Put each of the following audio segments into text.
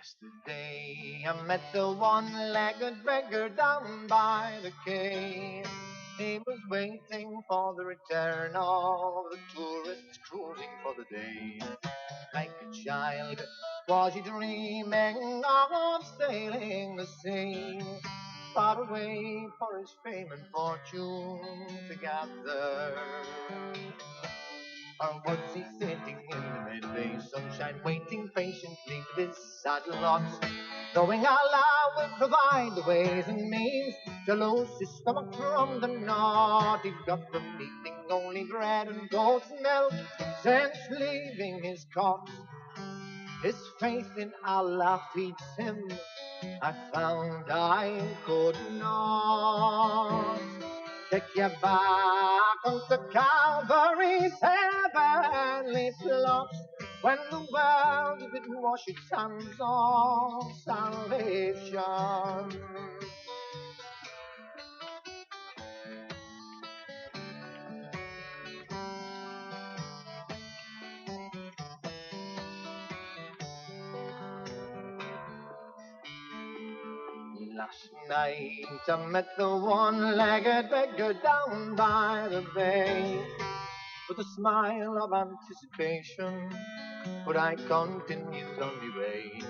Yesterday I met the one-legged beggar down by the quay. He was waiting for the return of the tourists cruising for the day. Like a child, was he dreaming of sailing the sea? Far away for his fame and fortune to gather. Or was he sitting in the midday sunshine, waiting patiently with his saddle locked, knowing Allah will provide the ways and means to loose his stomach from the knot? He got from eating only bread and goat's milk since leaving his cot. His faith in Allah feeds him. I found I could not take you back onto Calvary's heavenly plot, when the world didn't wash its hands of salvation. Last night I met the one-legged beggar down by the bay. With a smile of anticipation, but I continued on my way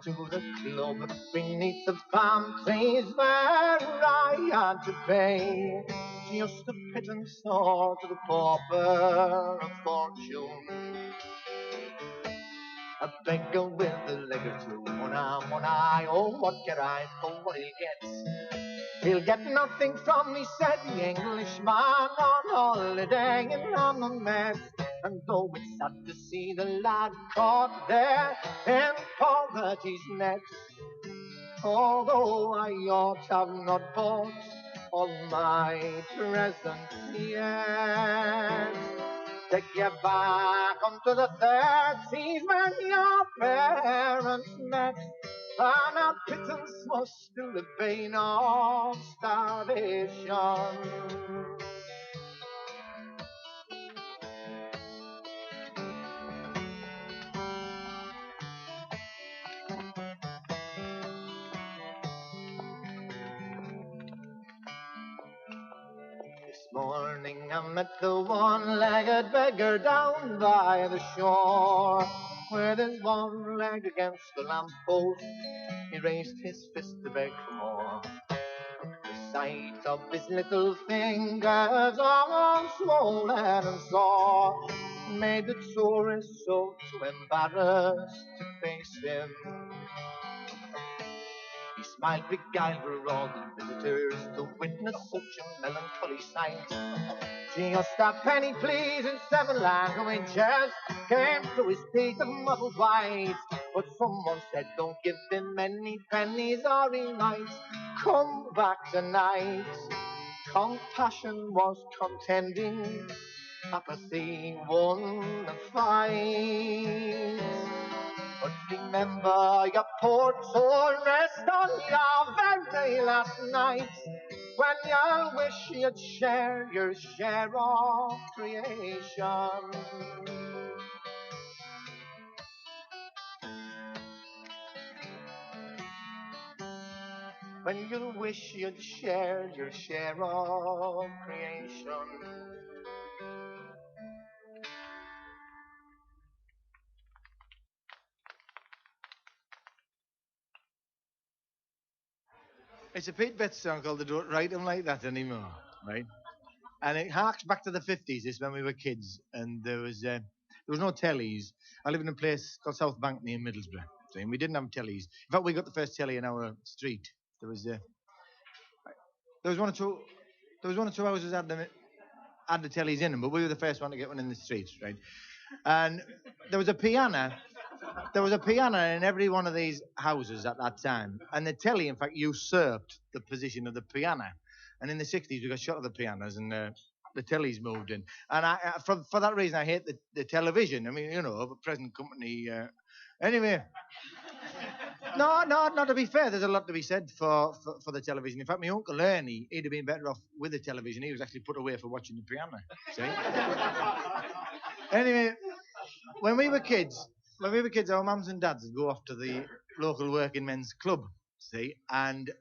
to the club beneath the palm trees where I had to pay just a pittance or to the pauper of fortune. A beggar with a leg or two, one eye, oh what can I for what he'll get? He'll get nothing from me, said the Englishman on holiday in London. And though it's sad to see the lad caught there in poverty's net, although I ought have not bought all my presents yet, take you back onto the 30s when your parents met, and our pittance was still the bane of starvation. This morning I met the one-legged beggar down by the shore. With his one leg against the lamppost, he raised his fist to beg for more. The sight of his little fingers all swollen and sore made the tourist so too embarrassed to face him. He smiled beguiled for all the visitors to witness such a melancholy sight. Just a penny, please, in 7 languages came through his teeth of muffled white. But someone said, don't give him any pennies or he might come back tonight. Compassion was contending, apathy won the fight. But remember your poor soul rest on your very last night, when you'll wish you'd share your share of creation. When you'll wish you'd share your share of creation. It's a Pete Betts song called "They Don't Write 'Em Like That Anymore," right? And it harks back to the 50s. It's when we were kids, and there was no tellies. I live in a place called South Bank near Middlesbrough, see, and we didn't have tellies. In fact, we got the first telly in our street. There was one or two there was one or two houses had the tellies in them, but we were the first one to get one in the street, right? And there was a piano. There was a piano in every one of these houses at that time, and the telly, in fact, usurped the position of the piano. And in the 60s, we got shot of the pianos, and the tellies moved in. And for that reason, I hate the television. I mean, present company. Anyway, no, not to be fair. There's a lot to be said for the television. In fact, my uncle Ernie, he'd have been better off with the television. He was actually put away for watching the piano. See? Anyway, when we were kids, our mums and dads would go off to the local working men's club, see, and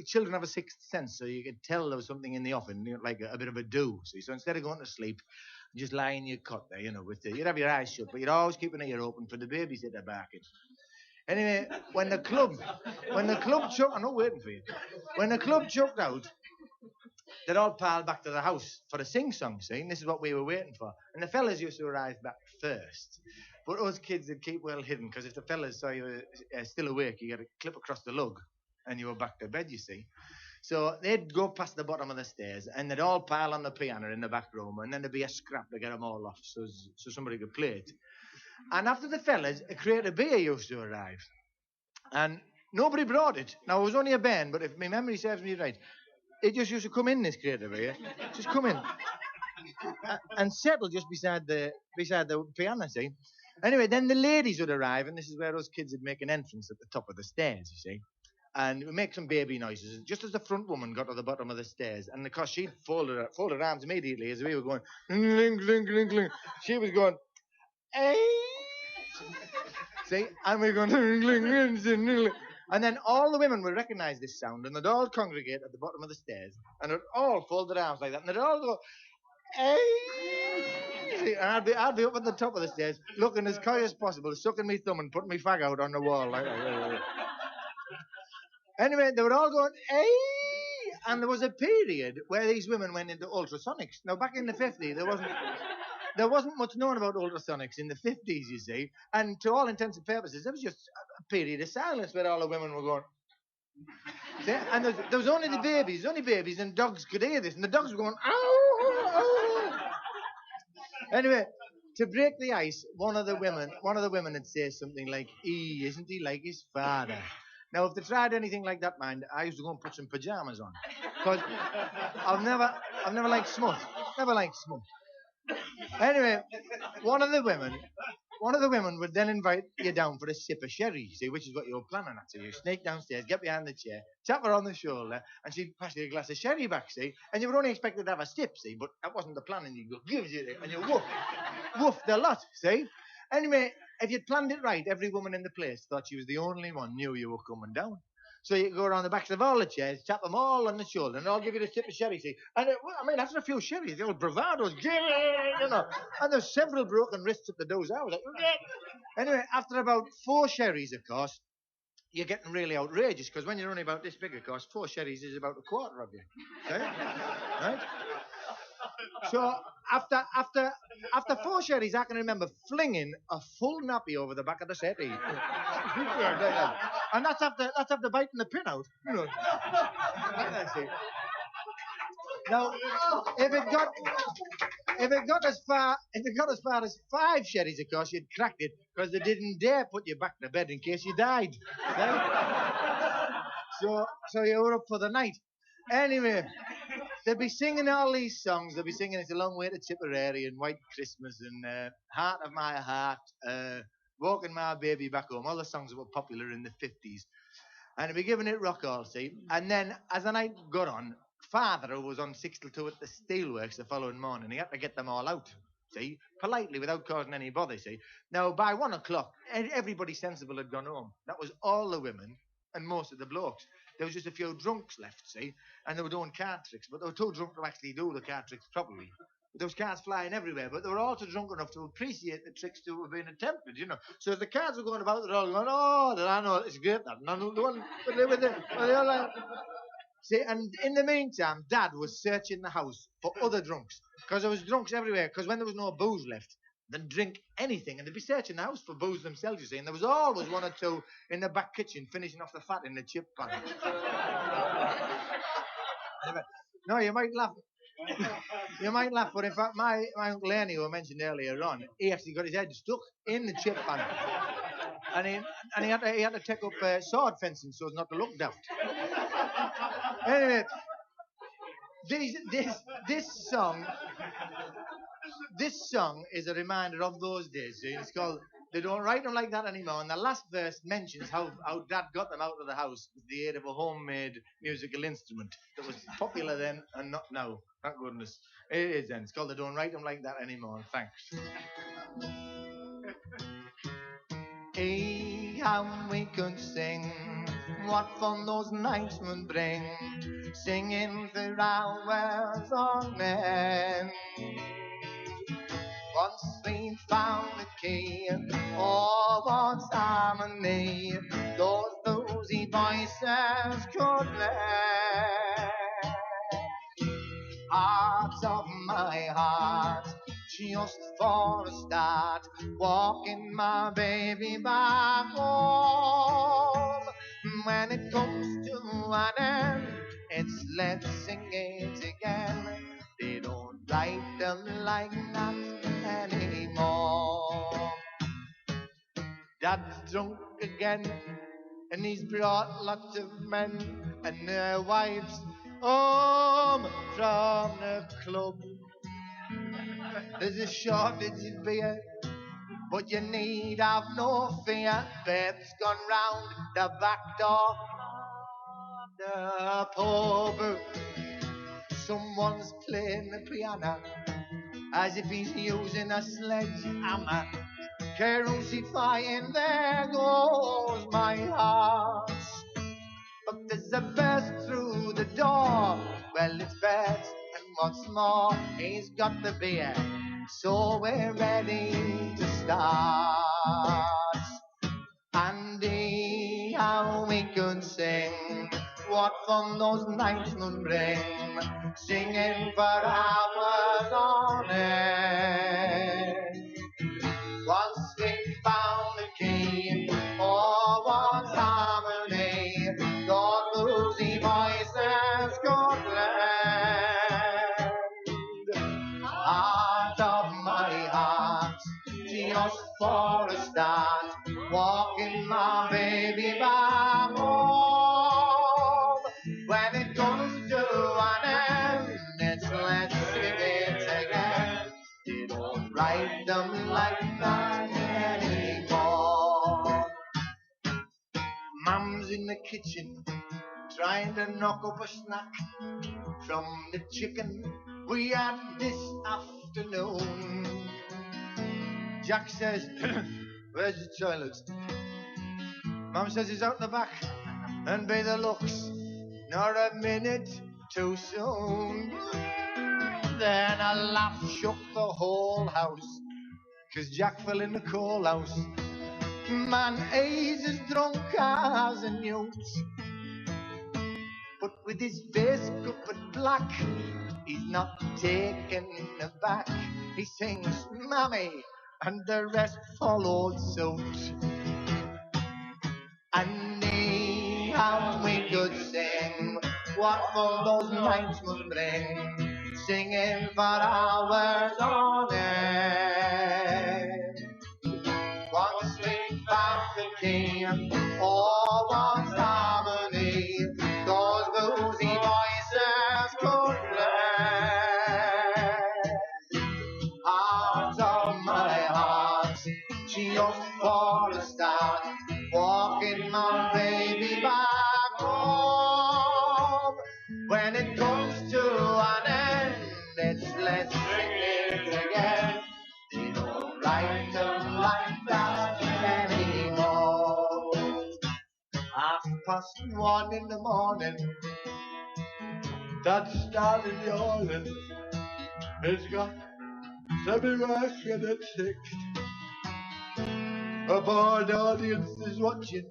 children have a sixth sense, so you could tell there was something in the oven, like a bit of a do, see. So instead of going to sleep, you just lie in your cot there, you'd have your eyes shut, but you'd always keep an ear open for the babysitter barking. Anyway, when the club chucked, I'm not waiting for you. When the club chucked out, they'd all piled back to the house for a sing-song, see, and this is what we were waiting for. And the fellas used to arrive back first. But us kids would keep well hidden, because if the fellas saw you were still awake, you got to clip across the lug, and you were back to bed, you see. So they'd go past the bottom of the stairs, and they'd all pile on the piano in the back room, and then there'd be a scrap to get them all off, so somebody could play it. And after the fellas, a crate of beer used to arrive. And nobody brought it. Now, it was only a band, but if my memory serves me right, it just used to come in this crate of beer. Just come in. And settle just beside the piano, see. Anyway, then the ladies would arrive, and this is where us kids would make an entrance at the top of the stairs, you see. And we'd make some baby noises, just as the front woman got to the bottom of the stairs. And of course, she'd fold her arms immediately as we were going, ling, ling, ling, ling. She was going, hey. See, and we're going, ling, ling, ling, ling, ling. And then all the women would recognize this sound, and they'd all congregate at the bottom of the stairs, and they'd all fold their arms like that, and they'd all go, hey. See, and I'd be up at the top of the stairs, looking as coy as possible, sucking my thumb and putting my fag out on the wall. Like that. Anyway, they were all going, hey. And there was a period where these women went into ultrasonics. Now, back in the 50s, there wasn't much known about ultrasonics in the 50s, you see. And to all intents and purposes, there was just a period of silence where all the women were going. See? And there was only babies, and dogs could hear this. And the dogs were going, ow, ow. Anyway, to break the ice, one of the women would say something like, isn't he like his father? Now, if they tried anything like that, mind, I used to go and put some pajamas on. Because I've never liked smut. Never liked smut. Anyway, one of the women would then invite you down for a sip of sherry, see, which is what you're planning at. So you sneak downstairs, get behind the chair, tap her on the shoulder, and she'd pass you a glass of sherry back, see. And you were only expected to have a sip, see, but that wasn't the plan, and you go, gives you it, and you woof the lot, see. Anyway, if you'd planned it right, every woman in the place thought she was the only one knew you were coming down. So you go around the backs of all the chairs, tap them all on the shoulder, and I'll give you a sip of sherry, see. And after a few sherries, the old bravados, and there's several broken wrists at the doors. I was like, anyway, after about 4 sherries, of course, you're getting really outrageous, because when you're only about this big, of course, 4 sherries is about a quarter of you. Okay? Right? So after 4 sherries, I can remember flinging a full nappy over the back of the settee. And that's after biting the pin out. Now, if it got as far as 5 sherries, of course, you'd cracked it, because they didn't dare put you back to bed in case you died. So you were up for the night. Anyway, they'd be singing all these songs. They'd be singing It's a Long Way to Tipperary and White Christmas and Heart of My Heart, Walking My Baby Back Home, all the songs that were popular in the 50s. And they'd be giving it rock all, see. And then, as the night got on, Father, who was on 6 till 2 at the steelworks the following morning, he had to get them all out, see, politely, without causing any bother, see. Now, by 1 o'clock, everybody sensible had gone home. That was all the women and most of the blokes. There was just a few drunks left, see, and they were doing card tricks, but they were too drunk to actually do the card tricks properly. There was cards flying everywhere, but they were all too drunk enough to appreciate the tricks that were being attempted, So as the cards were going about, they're all going, oh, I know, it's great, that. And the one with the see, and in the meantime, Dad was searching the house for other drunks, because there was drunks everywhere, because when there was no booze left, they'd drink anything, and they'd be searching the house for booze themselves, you see, and there was always 1 or 2 in the back kitchen finishing off the fat in the chip pan. No, you might laugh. But in fact, my Uncle Ernie, who I mentioned earlier on, he actually got his head stuck in the chip pan. And he had to take up sword fencing so as not to look daft. Anyway, this song is a reminder of those days. See? It's called They Don't Write Them Like That Anymore. And the last verse mentions how Dad got them out of the house with the aid of a homemade musical instrument that was popular then and not now. Thank goodness. It is then. It's called They Don't Write Them Like That Anymore. Thanks. Hey, how we could sing, what fun those nights would bring, singing for hours on end. Once we found the key, oh, what's harmony, those boozy voices could lend. Heart of my heart, just for a start, walking my baby back home. When it comes to an end, it's let's sing it again. They don't write them like that anymore. Dad's drunk again, and he's brought lots of men and their wives home from the club. There's a shortage of beer, but you need have no fear. Babes gone round the back door of the pub. Someone's playing the piano as if he's using a sledgehammer. Crucifying, there goes my heart. But there's a burst through the door. Well, it's Bert, and what's more, he's got the beer, so we're ready to start. Andy, how we could sing, what fun those nights would bring, singing for hours on end. Once we found the key, oh, what harmony, those bluesy voices could lend. Heart of my heart, just for a start, walking my baby back home. When it comes to an end, it's let's sing it again. They don't write them like that anymore. Mum's in the kitchen, trying to knock up a snack from the chicken we had this afternoon. Jack says, where's the toilet? Mum says he's out the back, and by the looks, not a minute too soon. Then a laugh shook the whole house, 'cause Jack fell in the coal house. Man, he's as drunk as a newt, but with his face covered black, he's not taken aback. He sings, Mammy, and the rest followed suit. And how we could sing, what fun those nights would bring, singing for hours on end. Once we found the key, all was harmony, those boozy voices could blend. Heart of my heart, just for a start, walking my baby back home. When it comes to an end, it's let's sing it again. They don't write them like that anymore. 1:30 in the morning, Dad started yawning. He's got to be working at 6. A bored audience is watching,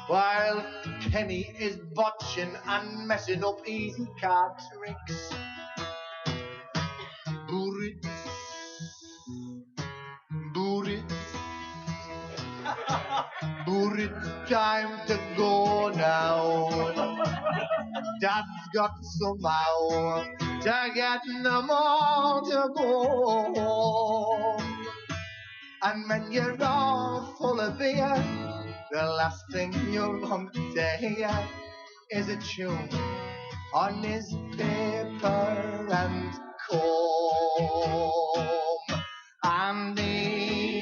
while Kenny is botching and messing up easy card tricks. Burits, Burits, time to go now. Dad's got somehow to get them all to go home. And when you're all full of beer, the last thing you'll want to hear is a tune on his paper and comb. And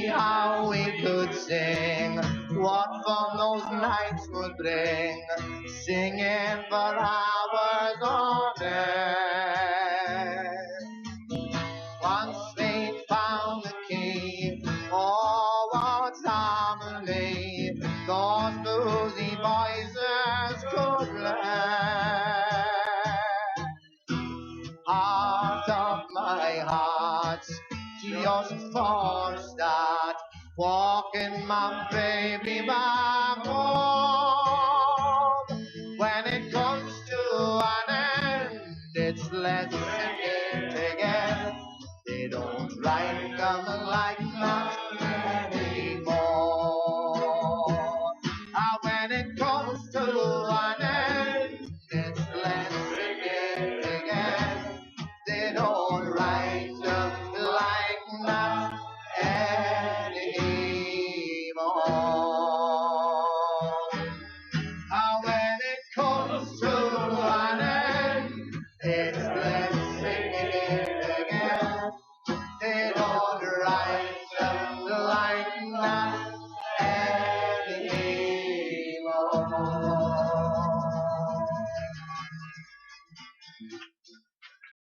how we could sing, what fun those nights would bring, singing for hours on end. Once we found the key, oh, what's harmony, Heart of my heart, just for start, walking my baby back home. When it comes to an end, it's less